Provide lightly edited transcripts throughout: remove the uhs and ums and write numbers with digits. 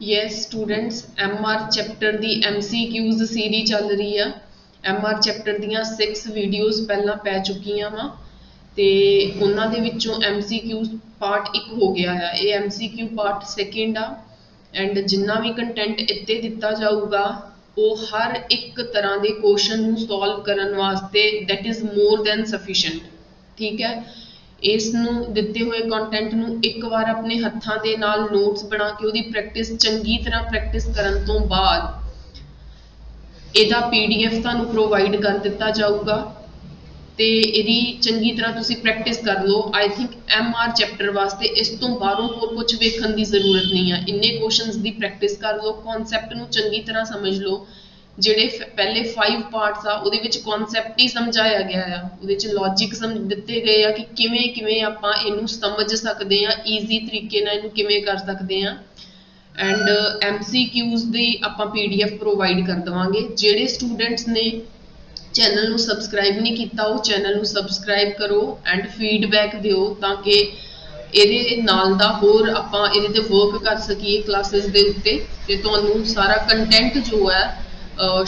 Yes students MR chapter दी MCQs series चल रही है। MR चैप्टर दियां 6 वीडियोज़ पहला पै चुकियां वा ते उन्हां दे विचों MCQ पार्ट 1 हो गया है। ये MCQ पार्ट 2 आ एंड जिन्ना भी कंटेंट इत्ते दिता जाऊगा वो हर एक तरह के क्वेश्चन नूं सॉल्व करन वास्ते that is more than sufficient. ठीक है, इस दिते हुए कंटेंट नूं एक बार अपने हत्थां दे नाल नोट्स बना के उहदी प्रैक्टिस चंगी तरह प्रैक्टिस करन तो बाद इहदा PDF तुहानूं प्रोवाइड कर दिता जाऊगा ते इहदी चंगी तरह तुसीं प्रैक्टिस कर लो। आई थिंक MR चैप्टर वास्ते इस तो बाहरों होर कुछ वेखण की जरूरत नहीं है। इन्ने क्वेश्चंस की प्रैक्टिस कर लो, कॉन्सैप्ट नूं चंगी तरह समझ लो। ਜਿਹੜੇ पहले 5 पार्ट्स आ ਉਹਦੇ ਵਿੱਚ कॉन्सैप्ट ही समझाया गया है, ਉਹਦੇ ਵਿੱਚ लॉजिक ਦਿੱਤੇ ਗਏ ਆ ਕਿ ਕਿਵੇਂ ਕਿਵੇਂ ਆਪਾਂ ਇਹਨੂੰ ਸਮਝ ਸਕਦੇ ਆ, ਈਜ਼ੀ ਤਰੀਕੇ ਨਾਲ ਇਹਨੂੰ ਕਿਵੇਂ ਕਰ ਸਕਦੇ ਆ। एंड MCQs ਦੀ ਆਪਾਂ PDF प्रोवाइड कर देवांगे। ਜਿਹੜੇ स्टूडेंट्स ने चैनल ਨੂੰ सबसक्राइब नहीं किया वो चैनल ਨੂੰ सबसक्राइब करो एंड फीडबैक दिओ ताकि ਇਹਦੇ ਨਾਲ ਦਾ ਹੋਰ ਆਪਾਂ ਇਹਦੇ ਤੇ वर्क कर ਸਕੀਏ क्लासेस ਦੇ ਉੱਤੇ ਤੇ ਤੁਹਾਨੂੰ ਸਾਰਾ कंटेंट जो है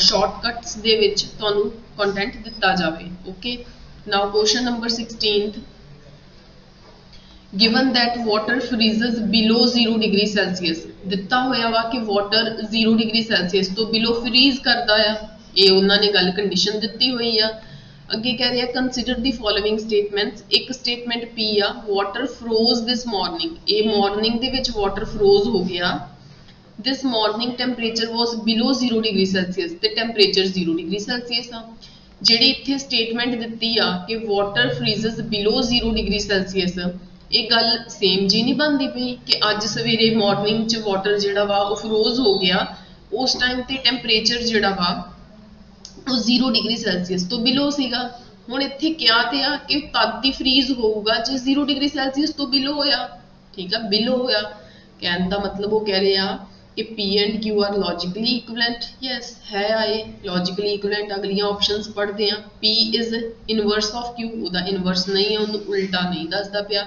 शॉर्टकट्स दे विच तुहानू कंटेंट दिता जावे। Okay, now question number 16th, given that water freezes below 0 degree Celsius. दिता होया वा कि वाटर 0 डिग्री सेल्सियस तो बिलो फ्रीज करता है, ये उन्होंने गल कंडीशन दिती हुई है। अगे कह रहे कंसीडर द फॉलोइंग स्टेटमेंट्स। एक स्टेटमेंट पी आ, वाटर फ्रोज दिस मॉर्निंग। ये मॉर्निंग दे विच वाटर फ्रोज हो गया। This morning temperature was below 0 degree Celsius ਤੇ temperature 0 degree Celsius ਆ। ਜਿਹੜੀ ਇੱਥੇ statement ਦਿੱਤੀ ਆ ਕਿ water freezes below 0 degree Celsius, ਇਹ ਗੱਲ same ਜੀ ਨਹੀਂ ਬਣਦੀ ਪਈ ਕਿ ਅੱਜ ਸਵੇਰੇ morning ਚ water ਜਿਹੜਾ ਵਾ ਉਹ froze ਹੋ ਗਿਆ, ਉਸ time ਤੇ temperature ਜਿਹੜਾ ਵਾ ਉਹ 0 degree Celsius ਤੋਂ below ਸੀਗਾ। ਹੁਣ ਇੱਥੇ ਕਿਹਾ ਤੇ ਆ ਕਿ ਤਦ ਹੀ freeze ਹੋਊਗਾ ਜੇ 0 degree Celsius ਤੋਂ below ਹੋਇਆ। ਠੀਕ ਆ, below ਹੋਇਆ ਕਹਿਣ ਦਾ ਮਤਲਬ ਉਹ ਕਹਿ ਰਹੇ ਆ कि P and Q are logically equivalent। yes है आए logically equivalent। अगलियां ऑप्शंस पढ़ते हैं। P is inverse of Q, उदा inverse नहीं है, उन्हें उल्टा नहीं दसदा पिया,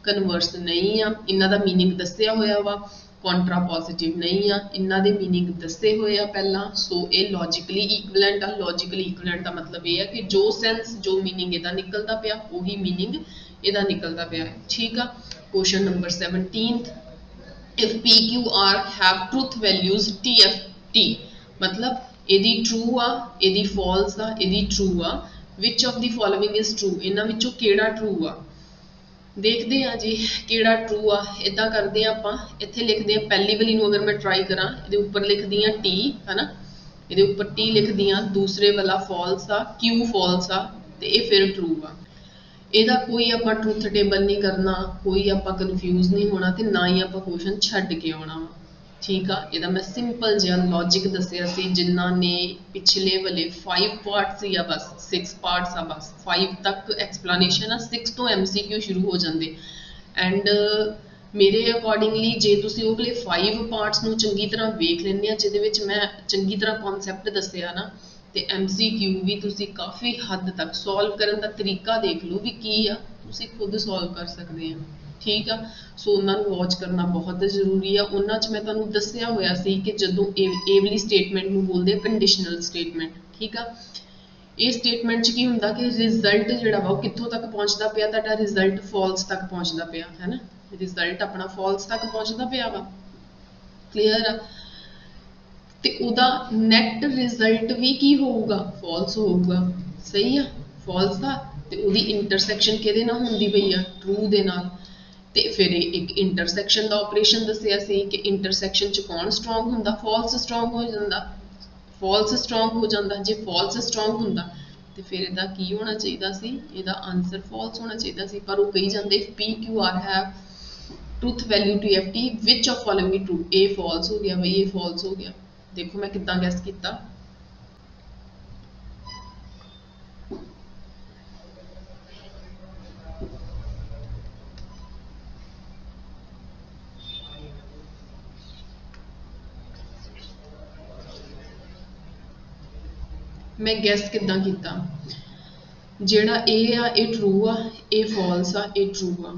कन्वर्स नहीं है। इन्हां दा मीनिंग दस्सिया होया वा, कॉन्ट्रा पॉजिटिव नहीं है, इन्हां दे मीनिंग दस्से होए आ पहला। सो ये लॉजिकली इक्विवेलेंट आ। लॉजिकली इक्विवेलेंट का मतलब ये है कि जो सेंस जो मीनिंग इहदा निकलदा पिया वही मीनिंग इहदा निकलदा पिया है। ठीक आ, question number 17th, if PQR have truth values TFT, मतलब यदि true आ, यदि false आ, यदि true uh, which of the following is true, इन्हां विचों केड़ा true आ। देखते हैं जी केड़ा true आ। इदा करते हैं आपां, इत्थे लिखते हैं पहली वाली नूं अगर मैं ट्राई करा, इहदे उपर लिख दी T है ना, इहदे उपर T लिख दी, दूसरे वाला false आ, Q false आ ते ये फिर true आ। ਇਹਦਾ कोई ਆਪਾਂ ट्रुथ टेबल नहीं करना, कोई ਆਪਾਂ कन्फ्यूज नहीं होना ते ना ही ਆਪਾਂ क्वेश्चन छड्ड के आना। ठीक आ, ਇਹਦਾ मैं सिंपल जिहा लॉजिक दस्सिया सी जिन्हां ने पिछले वाले 5 पार्ट्स या बस 6 पार्ट्स आ, बस 5 तक एक्सप्लेनेशन आ, 6 तो MCQ शुरू हो जाते। एंड मेरे अकॉर्डिंगली जे तुसीं ਉਹ ਵਾਲੇ 5 पार्ट्स ਨੂੰ चंगी तरह वेख लैंदे आ ਜਿਹਦੇ ਵਿੱਚ मैं चंगी तरह कॉन्सैप्ट दस्सिया ना, ਤੇ MCQ भी तुसी काफ़ी हद तक सॉल्व करने का तरीका देख लो भी की आ, तुसी खुद सॉल्व कर सकते हैं। ठीक आ, सो उन्होंने वॉच करना बहुत जरूरी है। उन्होंने च मैं तुहानू दस्सिया होया सी कि जदों ए वाली स्टेटमेंट नूं बोलदे कंडीशनल स्टेटमेंट। ठीक आ, ये स्टेटमेंट च की हुंदा कि रिजल्ट जिहड़ा वा कित्थों तक पहुँचता पिया, तुहाडा रिजल्ट फॉल्स तक पहुँचता पिया है ना, रिजल्ट अपना फॉल्स तक पहुँचता पिया वा। क्लीयर आ, ते उदा नैट रिजल्ट भी की होगा, फॉल्स होगा। सही है, फॉल्स था ते उदी इंटरसैक्शन किहदे नाल हुंदी पई आ, ट्रू दे नाल। ते फिर एक इंटरसैक्शन दा ऑपरेशन दस्सिया सी कि इंटरसैक्शन च कौन स्ट्रोंग हुंदा, फॉल्स स्ट्रोंग हो जांदा, फॉल्स स्ट्रोंग हो जांदा। जे फॉल्स स्ट्रोंग हुंदा ते फिर इहदा की होना चाहिदा सी, इहदा आंसर फॉल्स होना चाहिदा सी। पर वो कही जांदे PQR have truth value TFT which of following true, ए फॉल्स हो गया भाई, ये फॉल्स हो गया। देखो मैं कितना गैस किया। मैं गैस किदा किया, जेड़ा ए आ ये ट्रू आ, ये फॉल्स आ, ये ट्रू आ।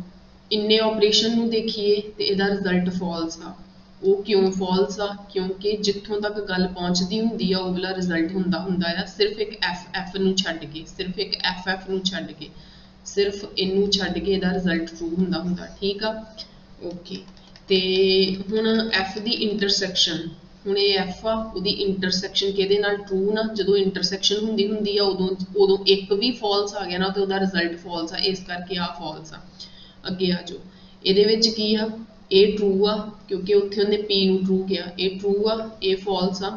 इन्ने ऑपरेशन नूं देखिए तो इहदा रिजल्ट फॉल्स आ। वो क्यों फॉल्स आ, क्योंकि जिथों तक गल पहुंचती हुंदी आ वो वाला रिजल्ट हुंदा आ सिर्फ एक एफ नूं छड्ड के, सिर्फ एक एफ नूं छड्ड के, सिर्फ इनू छड्ड के इहदा रिजल्ट ट्रू हुंदा। ठीक आ, ओके। ते हुण एफ दी इंटरसैक्शन, हुण ये एफ आ, उहदी इंटरसैक्शन किहदे नाल ट्रू ना, जदों इंटरसैक्शन हुंदी आ उदों एक भी फॉल्स आ गया ना तो उहदा रिजल्ट फॉल्स आ, इस करके आ फॉल्स आ। अगे आ जाओ, इहदे विच की आ, ए ट्रू आ क्योंकि उत्थे उन्हें पी नूं ट्रू किया, ए ट्रू आ, ए फॉल्स आ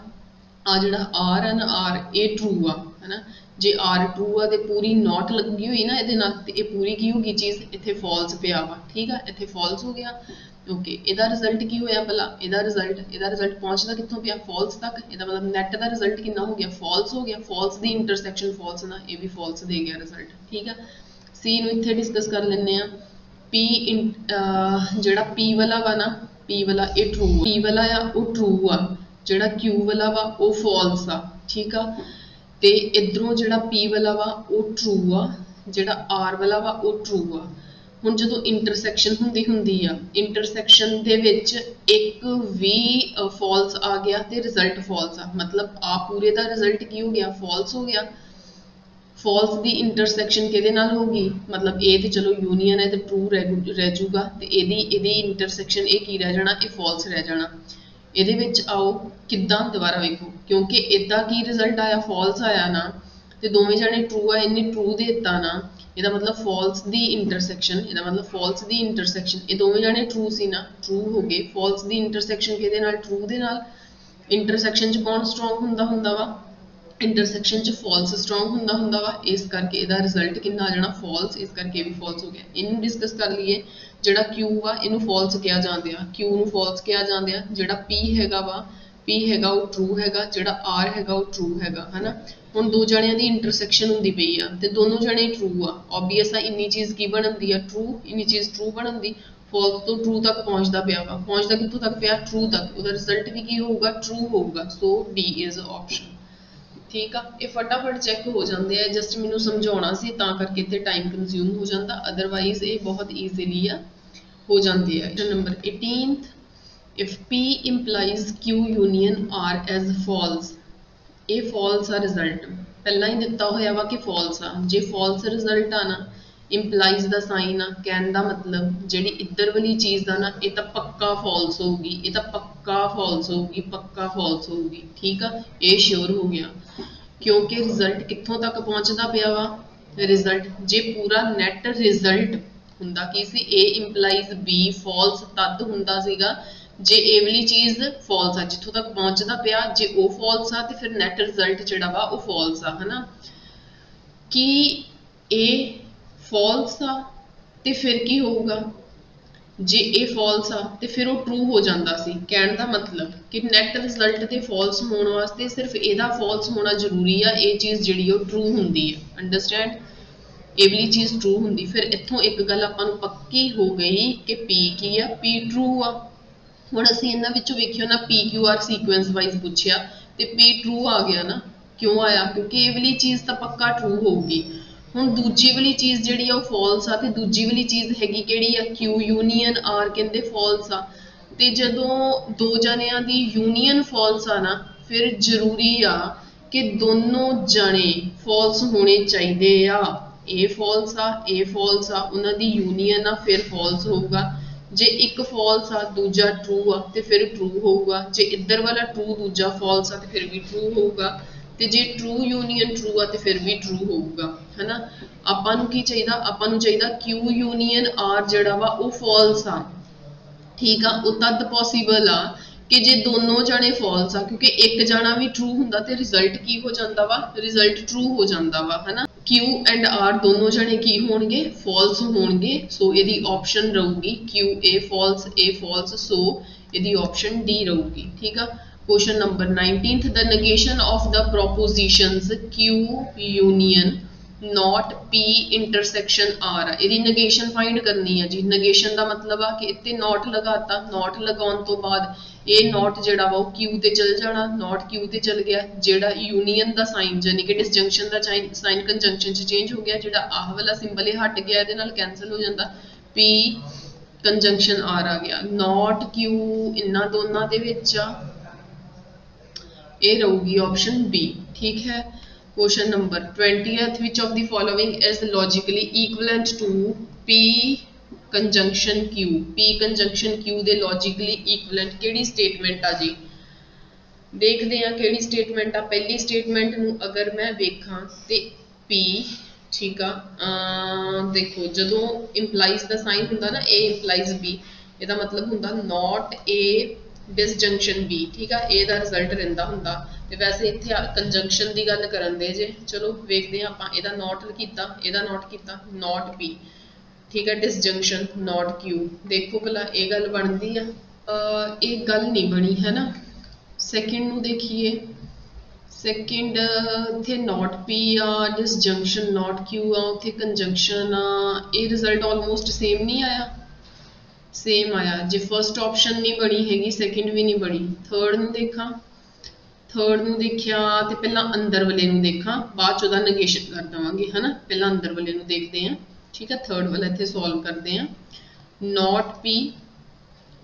जिहड़ा आर है ना, आर ए ट्रू आ, है ना। जे आर ट्रू आ तो पूरी नॉट लगी हुई ना इहदे नाल, ते पूरी की होगी चीज़, इत्थे फॉल्स पिया वा। ठीक है, इत्थे फॉल्स हो गया। ओके, इहदा रिजल्ट की होया भला, इहदा रिजल्ट पहुंचदा कित्थों पिया, फॉल्स तक। इहदा मतलब नैट का रिजल्ट कितना हो गया, फॉल्स हो गया। फॉल्स दी इंटरसैक्शन फॉल्स ना, ये भी फॉल्स दे गया रिजल्ट। ठीक है, सी नूं इत्थे डिस्कस कर लैंदे आ। पी जिहड़ा पी वाला वा ना, पी वाला ये ट्रू, पी वाला आ वो ट्रू आ, जिहड़ा क्यू वाला वा वो फॉल्स आ। ठीक आ, ते इधरों जिहड़ा पी वाला वा वो ट्रू आ, जिहड़ा आर वाला वा वो ट्रू आ। हुण जदों इंटरसैक्शन हुंदी आ, इंटरसैक्शन दे विच एक भी फॉल्स आ गया ते रिजल्ट फॉल्स आ, मतलब आ पूरे दा रिजल्ट की हो गया, फॉल्स हो गया। फॉल्स दी इंटरसैक्शन किहदे नाल होगी, मतलब ए ते चलो यूनियन है तो ट्रू रह जूगा, ते इहदी इंटरसैक्शन ए की रह जाना, ये फॉल्स रह जाना। इहदे विच आओ किद्दां, दोबारा वेखो, क्योंकि इदा की रिजल्ट आया, फॉल्स आया ना, ते दोवें जने ट्रू आ, इन्हें ट्रू दे दित्ता ना, इहदा मतलब फॉल्स दी इंटरसैक्शन, इहदा मतलब फॉल्स दी इंटरसैक्शन, ये दोवें जने ट्रू सी ना, ट्रू हो गए। फॉल्स दी इंटरसैक्शन किहदे नाल, ट्रू दे नाल। इंटरसैक्शन च कौन स्ट्रोंग हुंदा वा, इंटरसैक्शन च फॉल्स स्ट्रोंग हुंदा वा, इस करके इहदा रिजल्ट कितना आ जाना, फॉल्स, इस करके भी फॉल्स हो गया। इनू डिस्कस कर लीए, जिहड़ा क्यू आ इनू फॉल्स किया जांदे आ, क्यू नू फॉल्स किया जांदे आ, जिहड़ा पी हैगा वा, पी हैगा वो ट्रू हैगा, जिहड़ा आर हैगा वो ट्रू हैगा, है ना। हुण दो जणियां दी इंटरसैक्शन हुंदी पई आ ते दोनों जणे ट्रू आ, ऑबवियस आ इन्नी चीज़ की बनदी आ, ट्रू, इन्नी चीज़ ट्रू बनदी। फॉल्स तो ट्रू तक पहुंचदा पिया वा, पहुंचदा कित्थों तक पिया, ट्रू तक, उहदा रिजल्ट भी की होऊगा, ट्रू होऊगा। So D is option. ठीक आ, ये फटाफट चैक हो जाते हैं, जस्ट मैनू समझाना सी तां करके इत्थे टाइम कंज्यूम हो जाता, अदरवाइज ये बहुत ईजीली हो जाते हैं। Question number 18th, if P implies Q union R as false, ये फॉल्स आ रिजल्ट, पहला ही दिता होया वा कि फॉल्स आ, जे फॉल्स रिजल्ट आ ना, इंपलाइज दा साइन आ, कहने दा मतलब जिहड़ी इधर वाली चीज़ दा ना, ये तो पक्का फॉल्स होगी, ये तो पक्का फॉल्स होगी, पक्का फॉल्स होगी। ठीक आ, ये श्योर हो गया, क्योंकि रिजल्ट कित्थों तक पहुंचता पिया वा, रिजल्ट जे पूरा नैट रिजल्ट हुंदा की सी, ए इंपलाइज बी फॉल्स तद हुंदा सीगा जे ए वाली चीज़ फॉल्स आ, जिथों तक पहुंचता पिया, जे ओ फॉल्स आ ते फिर नैट रिजल्ट जिहड़ा वा वो फॉल्स आ, है ना। कि ए फॉल्स आ ते फिर की होगा, जे ए फॉल्स आ ते फिर वो ट्रू हो जाता सी। कहने का मतलब कि नैट रिजल्ट के फॉल्स होने वास्ते सिर्फ एदा फॉल्स होना जरूरी आ, ये चीज़ जिहड़ी वो ट्रू हुंदी है। अंडरस्टैंड, ये वाली चीज़ ट्रू हुंदी। फिर इत्थों एक गल आपां नूं पक्की हो गई कि पी की आ, पी ट्रू आ। हुण असीं इन्हां विचों वेखियो ना, P Q R sequence wise पुछया ते पी ट्रू आ गया ना, क्यों आया, क्योंकि ये वाली चीज़ तो पक्का ट्रू होगी। हुण दूजी वाली चीज़ जिहड़ी आ फॉल्स आ, ते दूजी वाली चीज़ हैगी किहड़ी आ, क्यू यूनीअन आर कहंदे फॉल्स आ। ते जदों दो जणियां दी यूनीअन फॉल्स आ ना, फिर जरूरी आ कि दोनों जणे फॉल्स होने चाहिए आ। ए फॉल्स आ, ए फॉल्स आ, उन्हां दी यूनीअन आ, फिर फॉल्स होऊगा। जे एक फॉल्स आ दूजा ट्रू आ ते फिर ट्रू होऊगा, जे इधर वाला ट्रू दूजा फॉल्स आ ते फिर भी ट्रू होऊगा, ते जे ट्रू यूनीअन ट्रू आ ते फिर भी ट्रू होऊगा, है ना। आपां नूं की चाहिदा, आपां नूं चाहिदा क्यू यूनीअन आर जिहड़ा वा वो फॉल्स आ। ठीक आ, वो तद पॉसीबल आ कि जे दोनों जने फॉल्स आ, क्योंकि एक जाना भी ट्रू हुंदा ते रिजल्ट की हो जांदा वा, रिजल्ट ट्रू हो जांदा वा, है ना। क्यू एंड आर दोनों जने की होणगे, फॉल्स होणगे। सो इहदी ऑप्शन रहूगी क्यू ए फॉल्स, सो इहदी ऑप्शन डी रहूगी। ठीक आ, question number 19th, the negation of the propositions Q union not P intersection R, यदि negation फाइंड करनी है जी। negation का मतलब आ कि इत्ते नॉट लगाता, नॉट लगाउण तो बाद ये नॉट जिहड़ा वा क्यू ते चल जाना, नॉट क्यू ते चल गया, जिहड़ा यूनीअन का साइन यानी कि डिसजंक्शन का साइन कंजंक्शन च चेंज हो गया, जिहड़ा आह वाला सिंबल है हट गया, इहदे नाल कैंसल हो जाता। पी ਕੰਜੰਕਸ਼ਨ ਆਰ ਆ ਗਿਆ, ਨੋਟ ਕਿਊ ਇਹਨਾਂ ਦੋਨਾਂ ਦੇ ਵਿੱਚ ਆ, ਇਹ ਰਹੂਗੀ ਆਪਸ਼ਨ ਬੀ। ਠੀਕ ਹੈ। Question number 20th, which of the following is logically equivalent to P conjunction Q? P conjunction Q ਦੇ logically equivalent ਕਿਹੜੀ statement ਆ ਜੀ? ਦੇਖਦੇ ਆ ਕਿਹੜੀ statement ਆ। ਪਹਿਲੀ statement ਨੂੰ ਅਗਰ ਮੈਂ ਵੇਖਾਂ ਤੇ P, ਠੀਕ ਆ, ਦੇਖੋ ਜਦੋਂ implies ਦਾ ਸਾਈਨ ਹੁੰਦਾ ਨਾ A implies B, ਇਹਦਾ ਮਤਲਬ ਹੁੰਦਾ not A disjunction B, ਠੀਕ ਆ, A ਦਾ ਰਿਜ਼ਲਟ ਰਹਿੰਦਾ ਹੁੰਦਾ। ਤੇ ਵੈਸੇ ਇੱਥੇ ਕੰਜੰਕਸ਼ਨ ਦੀ ਗੱਲ ਕਰਨ ਦੇ ਜੇ, ਚਲੋ ਵੇਖਦੇ ਹਾਂ ਆਪਾਂ। ਇਹਦਾ ਨੋਟ ਕੀਤਾ, ਇਹਦਾ ਨੋਟ ਕੀਤਾ, ਨੋਟ P, ਠੀਕ ਹੈ, ਡਿਸਜੰਕਸ਼ਨ ਨੋਟ Q। ਦੇਖੋ ਭਲਾ ਇਹ ਗੱਲ ਬਣਦੀ ਆ, ਇਹ ਗੱਲ ਨਹੀਂ ਬਣੀ ਹੈ ਨਾ। ਸੈਕਿੰਡ ਨੂੰ ਦੇਖੀਏ, ਸੈਕਿੰਡ ਇੱਥੇ ਨੋਟ P ਆ, ਡਿਸਜੰਕਸ਼ਨ ਨੋਟ Q ਆ, ਉੱਥੇ ਕੰਜੰਕਸ਼ਨ ਆ, ਇਹ ਰਿਜ਼ਲਟ ਆਲਮੋਸਟ ਸੇਮ ਨਹੀਂ ਆਇਆ? ਸੇਮ ਆਇਆ। ਜੇ ਫਸਟ ਆਪਸ਼ਨ ਨਹੀਂ ਬਣੀ ਹੈਗੀ, ਸੈਕਿੰਡ ਵੀ ਨਹੀਂ ਬਣੀ। ਥਰਡ ਨੂੰ ਦੇਖਾਂ, ਥਰਡ ਨੂੰ ਦੇਖਿਆ ਤੇ ਪਹਿਲਾਂ ਅੰਦਰ ਵਾਲੇ ਨੂੰ ਦੇਖਾਂ, ਬਾਅਦ ਚ ਉਹਦਾ ਨੇਗੇਸ਼ਨ ਕਰ ਦੇਵਾਂਗੇ, ਹਨਾ। ਪਹਿਲਾਂ ਅੰਦਰ ਵਾਲੇ ਨੂੰ ਦੇਖਦੇ ਹਾਂ, ਠੀਕ ਹੈ। ਥਰਡ ਵਾਲਾ ਇੱਥੇ ਸੋਲਵ ਕਰਦੇ ਹਾਂ। ਨੋਟ P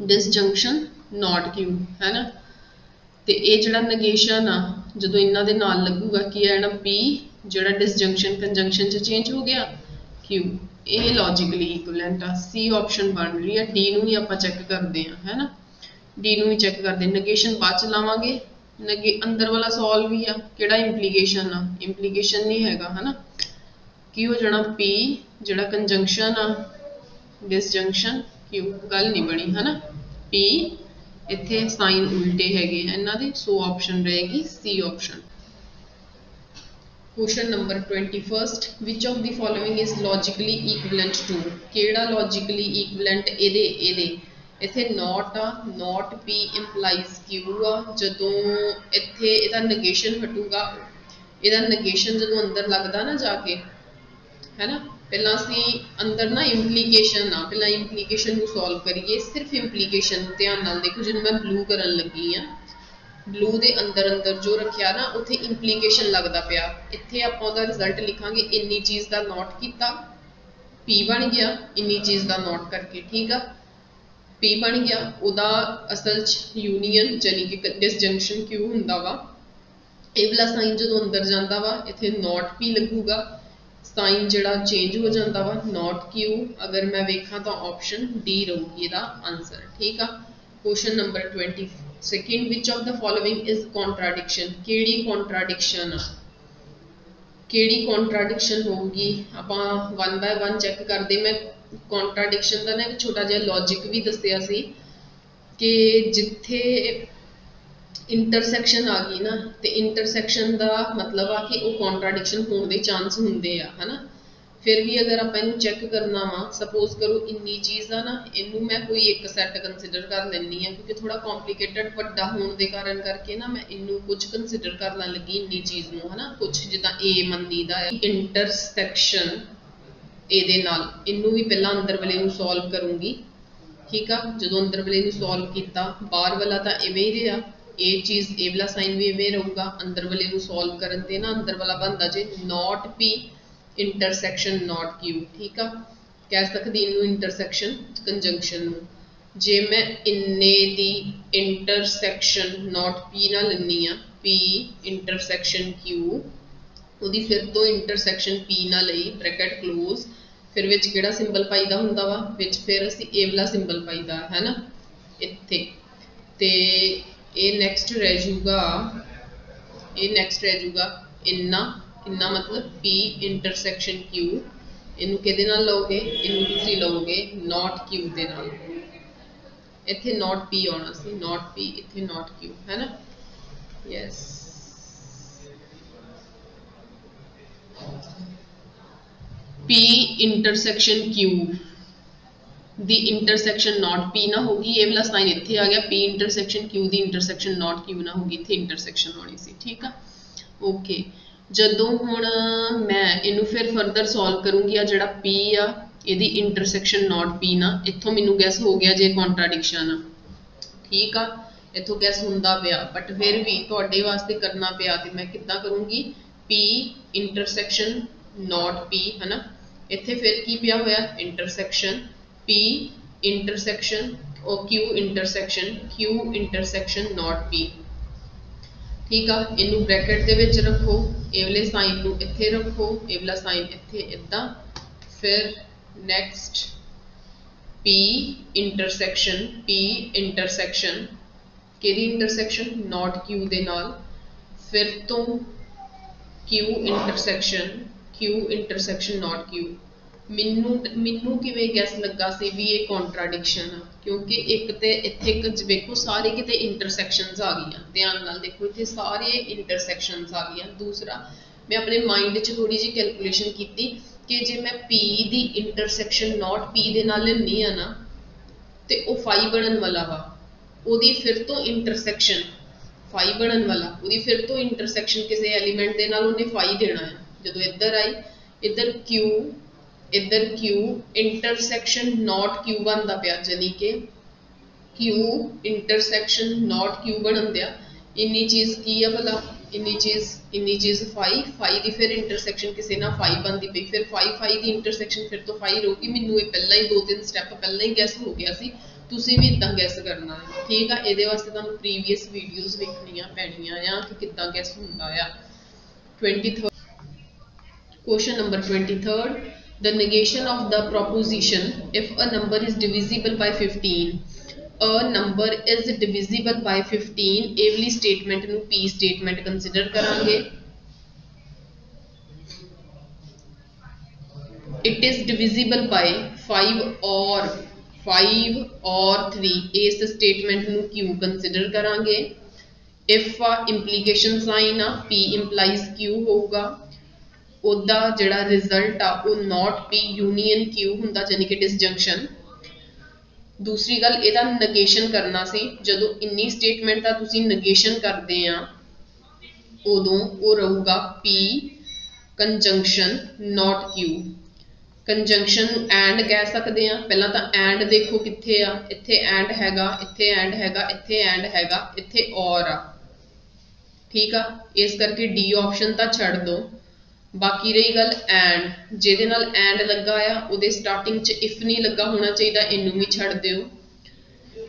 ਡਿਸਜੰਕਸ਼ਨ ਨੋਟ Q, ਹੈ ਨਾ। ਤੇ ਇਹ ਜਿਹੜਾ ਨੇਗੇਸ਼ਨ ਆ ਜਦੋਂ ਇਹਨਾਂ ਦੇ ਨਾਲ ਲੱਗੂਗਾ ਕੀ ਹੈ ਨਾ, P ਜਿਹੜਾ ਡਿਸਜੰਕਸ਼ਨ ਕੰਜੰਕਸ਼ਨ ਚ ਚੇਂਜ ਹੋ ਗਿਆ, Q। ਇਹ ਲੌਜੀਕਲੀ ਇਕੁਇਵਲੈਂਟ ਆ। C ਆਪਸ਼ਨ ਬਣ ਰਹੀ ਹੈ। D ਨੂੰ ਵੀ ਆਪਾਂ ਚੈੱਕ ਕਰਦੇ ਹਾਂ, ਹੈ ਨਾ। D ਨੂੰ ਵੀ ਚੈੱਕ ਕਰਦੇ, ਨੇਗੇਸ਼ਨ ਬਾਅਦ ਚ ਲਾਵਾਂਗੇ। ਅੰਦਰ ਵਾਲਾ ਸੋਲਵ ਵੀ ਆ, ਕਿਹੜਾ ਇੰਪਲੀਕੇਸ਼ਨ ਆ, ਇੰਪਲੀਕੇਸ਼ਨ ਨਹੀਂ ਹੈਗਾ, ਹਨਾ। ਕੀ ਹੋ ਜਾਣਾ, P ਜਿਹੜਾ ਕੰਜੰਕਸ਼ਨ ਆ ਡਿਸਜੰਕਸ਼ਨ Q, ਗੱਲ ਨਹੀਂ ਬਣੀ, ਹਨਾ। P ਇੱਥੇ ਸਾਈਨ ਉਲਟੇ ਹੈਗੇ ਇਹਨਾਂ ਦੇ, ਸੋ ਆਪਸ਼ਨ ਰਹੇਗੀ C option. Question number 21st, which of the following is logically equivalent to? ਕਿਹੜਾ logically equivalent ਇਹਦੇ ਇੱਥੇ not ਆ, not P implies Q ਆ। ਜਦੋਂ ਇੱਥੇ ਇਹਦਾ negation ਹਟੂਗਾ, ਇਹਦਾ negation ਜਦੋਂ ਅੰਦਰ ਲੱਗਦਾ ਨਾ ਜਾ ਕੇ, ਹੈ ਨਾ। ਪਹਿਲਾਂ ਅਸੀਂ ਅੰਦਰ ਨਾ implication ਆ, ਪਹਿਲਾਂ implication ਨੂੰ solve ਕਰੀਏ। ਸਿਰਫ implication ਨੂੰ ਧਿਆਨ ਨਾਲ ਦੇਖੋ, ਜਿਹਨੂੰ ਮੈਂ blue ਕਰਨ ਲੱਗੀ ਆ। ਬਲੂ ਦੇ ਅੰਦਰ ਜੋ ਰੱਖਿਆ ਨਾ, ਉੱਥੇ ਇੰਪਲੀਕੇਸ਼ਨ ਲੱਗਦਾ ਪਿਆ। ਇੱਥੇ ਆਪਾਂ ਉਹਦਾ ਰਿਜ਼ਲਟ ਲਿਖਾਂਗੇ, ਇੰਨੀ ਚੀਜ਼ ਦਾ ਨੋਟ ਕੀਤਾ, P ਬਣ ਗਿਆ, ਇੰਨੀ ਚੀਜ਼ ਦਾ ਨੋਟ ਕਰਕੇ, ਠੀਕ ਆ, P ਬਣ ਗਿਆ। ਉਹਦਾ ਅਸਲ 'ਚ ਯੂਨੀਅਨ ਜਾਨੀ ਕਿ ਡਿਸਜੰਕਸ਼ਨ Q ਹੁੰਦਾ ਵਾ। ਇਹ ਵਾਲਾ ਸਾਈਨ ਜਦੋਂ ਅੰਦਰ ਜਾਂਦਾ ਵਾ, ਇੱਥੇ ਨੋਟ P ਲੱਗੂਗਾ, ਸਾਈਨ ਜਿਹੜਾ ਚੇਂਜ ਹੋ ਜਾਂਦਾ ਵਾ, ਨੋਟ Q। ਅਗਰ ਮੈਂ ਵੇਖਾਂ ਤਾਂ ਆਪਸ਼ਨ D ਰਹੂਗੀ ਇਹਦਾ ਆਨਸਰ, ਠੀਕ ਆ। Question number 22nd, which of the following is contradiction? ਕਿਹੜੀ contradiction ਆ, ਕਿਹੜੀ contradiction ਹੋਊਗੀ? ਆਪਾਂ one by one ਚੈੱਕ ਕਰਦੇ। ਮੈਂ contradiction ਦਾ ਨਾ ਇੱਕ ਛੋਟਾ ਜਿਹਾ ਲੌਜਿਕ ਵੀ ਦੱਸਿਆ ਸੀ ਕਿ ਜਿੱਥੇ ਇੰਟਰਸੈਕਸ਼ਨ ਆ ਗਈ ਨਾ, ਤੇ ਇੰਟਰਸੈਕਸ਼ਨ ਦਾ ਮਤਲਬ ਆ ਕਿ ਉਹ contradiction ਹੋਣ ਦੇ ਚਾਂਸ ਹੁੰਦੇ ਆ, ਹਨਾ। ਫਿਰ ਵੀ ਅਗਰ ਆਪਾਂ ਇਹਨੂੰ ਚੈੱਕ ਕਰਨਾ ਵਾ, ਸਪੋਜ਼ ਕਰੋ ਇੰਨੀ ਚੀਜ਼ ਆ ਨਾ, ਇਹਨੂੰ ਮੈਂ ਕੋਈ ਇੱਕ ਸੈੱਟ ਕੰਸੀਡਰ ਕਰ ਲੈਂਦੀ ਆ, ਕਿਉਂਕਿ ਥੋੜਾ ਕੰਪਲਿਕੇਟਡ ਵੱਡਾ ਹੋਣ ਦੇ ਕਾਰਨ ਕਰਕੇ ਨਾ ਮੈਂ ਇਹਨੂੰ ਕੁਝ ਕੰਸੀਡਰ ਕਰਨ ਲੱਗੀ ਇੰਨੀ ਚੀਜ਼ ਨੂੰ, ਹਨਾ। ਕੁਝ ਜਿੱਦਾਂ A ਮੰਨੀਦਾ ਹੈ, ਇੰਟਰਸੈਕਸ਼ਨ ਇਹਦੇ ਨਾਲ, ਇਹਨੂੰ ਵੀ ਪਹਿਲਾਂ ਅੰਦਰ ਵਾਲੇ ਨੂੰ ਸੋਲਵ ਕਰੂੰਗੀ, ਠੀਕ ਆ। ਜਦੋਂ ਅੰਦਰ ਵਾਲੇ ਨੂੰ ਸੋਲਵ ਕੀਤਾ, ਬਾਹਰ ਵਾਲਾ ਤਾਂ ਇਵੇਂ ਹੀ ਰਿਹਾ, ਇਹ ਚੀਜ਼ ਇਹ ਵਾਲਾ ਸਾਈਨ ਵੀ ਇਵੇਂ ਰਹੂਗਾ। ਅੰਦਰ ਵਾਲੇ ਨੂੰ ਸੋਲਵ ਕਰਨ ਤੇ ਨਾ ਅੰਦਰ ਵਾਲਾ ਬਣਦਾ ਜੇ note P intersection note Q, ਠੀਕ ਆ। ਕਹਿ ਸਕਦੀ ਇਹਨੂੰ ਇੰਟਰਸੈਕਸ਼ਨ ਕੰਜੰਕਸ਼ਨ ਨੂੰ। ਜੇ ਮੈਂ ਇੰਨੇ ਦੀ ਇੰਟਰਸੈਕਸ਼ਨ ਨੋਟ P ਨਾਲ ਲੈਂਦੀ ਆ, P ਇੰਟਰਸੈਕਸ਼ਨ Q, ਉਹਦੀ ਫਿਰ ਤੋਂ ਇੰਟਰਸੈਕਸ਼ਨ P ਨਾਲ ਲਈ, ਬ੍ਰੈਕਟ ਕਲੋਜ਼, ਫਿਰ ਵਿੱਚ ਕਿਹੜਾ ਸਿੰਬਲ ਪਾਈਦਾ ਹੁੰਦਾ ਵਾ, ਵਿੱਚ ਫਿਰ ਅਸੀਂ ਇਹ ਵਾਲਾ ਸਿੰਬਲ ਪਾਈਦਾ, ਹੈ ਨਾ, ਇੱਥੇ। ਤੇ ਇਹ ਨੈਕਸਟ ਰਹਿ ਜੂਗਾ, ਇਹ ਨੈਕਸਟ ਰਹਿ ਜੂਗਾ ਇੰਨਾ, ਕਿੰਨਾ ਮਤਲਬ P ਇੰਟਰਸੈਕਸ਼ਨ Q। ਇਹਨੂੰ ਕਿਹਦੇ ਨਾਲ ਲਓਗੇ, ਇਹਨੂੰ ਤੁਸੀਂ ਲਓਗੇ ਨੋਟ Q ਦੇ ਨਾਲ। ਇੱਥੇ ਨੋਟ P ਆਉਣਾ ਸੀ, ਨੋਟ P, ਇੱਥੇ ਨੋਟ Q, ਹੈ ਨਾ। ਯੈਸ, P ਇੰਟਰਸੈਕਸ਼ਨ Q ਦੀ ਇੰਟਰਸੈਕਸ਼ਨ ਨੋਟ P ਨਾ ਹੋਗੀ, ਇਹ ਵਾਲਾ ਸਾਈਨ ਇੱਥੇ ਆ ਗਿਆ। P ਇੰਟਰਸੈਕਸ਼ਨ Q ਦੀ ਇੰਟਰਸੈਕਸ਼ਨ ਨੋਟ Q ਨਾ ਹੋਗੀ, ਇੱਥੇ ਇੰਟਰਸੈਕਸ਼ਨ ਹੋਣੀ ਸੀ, ਠੀਕ ਆ। ਓਕੇ, ਜਦੋਂ ਹੁਣ ਮੈਂ ਇਹਨੂੰ ਫਿਰ ਫਰਦਰ ਸੋਲਵ ਕਰੂੰਗੀ, ਆ ਜਿਹੜਾ P ਆ ਇਹਦੀ ਇੰਟਰਸੈਕਸ਼ਨ ਨੋਟ P ਨਾ, ਇੱਥੋਂ ਮੈਨੂੰ ਗੈਸ ਹੋ ਗਿਆ ਜੇ ਕੰਟਰਾਡਿਕਸ਼ਨ ਆ, ਠੀਕ ਆ। ਇੱਥੋਂ ਗੈਸ ਹੁੰਦਾ ਪਿਆ, ਬਟ ਫਿਰ ਵੀ ਤੁਹਾਡੇ ਵਾਸਤੇ ਕਰਨਾ ਪਿਆ ਤੇ ਮੈਂ ਕਿੱਦਾਂ ਕਰੂੰਗੀ, P ਇੰਟਰਸੈਕਸ਼ਨ ਨੋਟ P, ਹੈ ਨਾ। ਇੱਥੇ ਫਿਰ ਕੀ ਪਿਆ ਹੋਇਆ, ਇੰਟਰਸੈਕਸ਼ਨ P इंटरसेक्शन और Q इंटरसेक्शन नॉट P। ठीक है, इनू ब्रैकेट दे विच रखो, ए वाले साइन नू इत्थे रखो, ए वाला साइन इत्थे इदां, फिर नैक्सट P इंटरसेक्शन किहदी इंटरसेक्शन नॉट Q दे नाल, फिर तो Q इंटरसेक्शन नॉट Q। मैनू किवें गैस लगा सी भी ये कॉन्ट्राडिक्शन आ, क्योंकि एक तो इत्थे वेखो सारे किते इंटरसैक्शनस आ गई, ध्यान नाल देखो इत्थे सारे इंटरसैक्शनस आ गई। दूसरा मैं अपने माइंड च थोड़ी जी कैलकुलेशन की कि जे मैं P the intersection not P दे नाल लैनी आ ना ते ओ फाई बनन वाला वा, ओदी फिर तो इंटरसैक्शन फाई बनन वाला, ओदी फिर तो इंटरसैक्शन किसी एलीमेंट दे नाल उन्हें फाई देना है। जदों इधर आई इधर Q इंटरसेक्शन नॉट Q बनता पाया, यानी कि Q इंटरसेक्शन नॉट Q बनन दिया। इन्नी चीज की है भला, इन्नी चीज फाई दी फिर इंटरसेक्शन किसी ना फाई बनती पई, फिर फाई दी इंटरसेक्शन फिर तो फाई रहूगी। मैनू ये पहला ही 2-3 स्टैप पहला ही गैस हो गया सी, तुसी भी इदां गैस करना है। ठीक है, ये वास्ते तुहानू प्रीवियस वीडियोज वेखनियां पैणियां आ कि किदां गैस हुंदा आ। 23rd question number 23rd, the negation of the proposition if a number is divisible by 15, a number is divisible by 15, ਇਹ ਵਾਲੀ स्टेटमेंट ਨੂੰ P स्टेटमेंट कंसीडर करांगे। it is divisible by 5 or 3, इस statement ਨੂੰ Q consider करांगे। if implication sign आ P implies Q होगा, ਉਹਦਾ ਜਿਹੜਾ ਰਿਜ਼ਲਟ ਆ ਉਹ ਨॉट P यूनियन Q ਹੁੰਦਾ, यानी कि डिसजंक्शन। दूसरी गल ਇਹਦਾ ਨਗੇਸ਼ਨ करना सी, ਜਦੋਂ ਇੰਨੀ स्टेटमेंट ਦਾ ਤੁਸੀਂ ਨਗੇਸ਼ਨ ਕਰਦੇ ਆ ਉਦੋਂ ਉਹ ਰਹੂਗਾ P conjunction not Q। Conjunction and कह सकते हैं, पहला तो एंड देखो कित्थे आ, इत्थे एंड हैगा, इत्थे एंड हैगा, इत्थे एंड हैगा, इत्थे और आ। ठीक आ, इस करके डी ऑप्शन तो छड़ दो। बाकी रही गल एंड, जिहदे नाल एंड लगा आ उहदे स्टार्टिंग च इफ नहीं लगा होना चाहिए, इनू भी छड़ दिओ।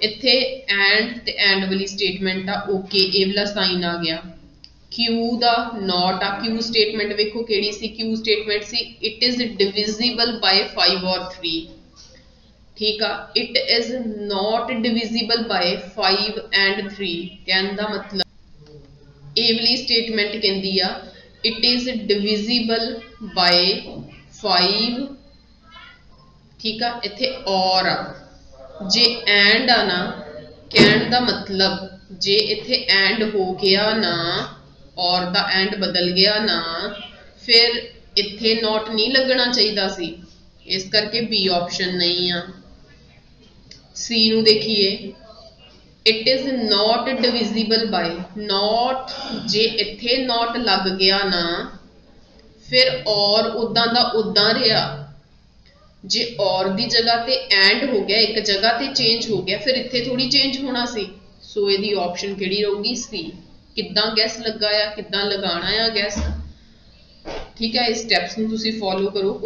इत्थे एंड ते एंड वाली स्टेटमेंट आ ओके, ए वाला साइन आ गया। क्यू दा नॉट आ, क्यू स्टेटमेंट वेखो किहड़ी सी, क्यू स्टेटमेंट सी इट इज डिविजिबल बाय 5 और 3। ठीक आ, it is not divisible by 5 and 3, कहने दा मतलब ए वाली स्टेटमेंट कहंदी आ इट इज डिविजिबल बाय 5। ठीक है, इत्थे और जे एंड आ ना, कहने दा मतलब जे इत्थे एंड हो गया ना और दा एंड बदल गया ना, फिर इत्थे नॉट नहीं लगना चाहिए सी, इस करके बी ऑप्शन नहीं आ। सी नू देखिए, it is not divisible by not, जे इत्थे नॉट लग गया ना फिर और उदां दा उदां रहा, जे और दी जगह ते एंड हो गया, एक जगह ते चेंज हो गया, फिर इत्थे थोड़ी चेंज होना सी। सो इहदी ऑप्शन किहड़ी रहूगी सी। किद्दां गैस लगा आ, किद्दां लगाना आ गैस। ठीक है, इस स्टैप्स नूं तुसीं फॉलो करो।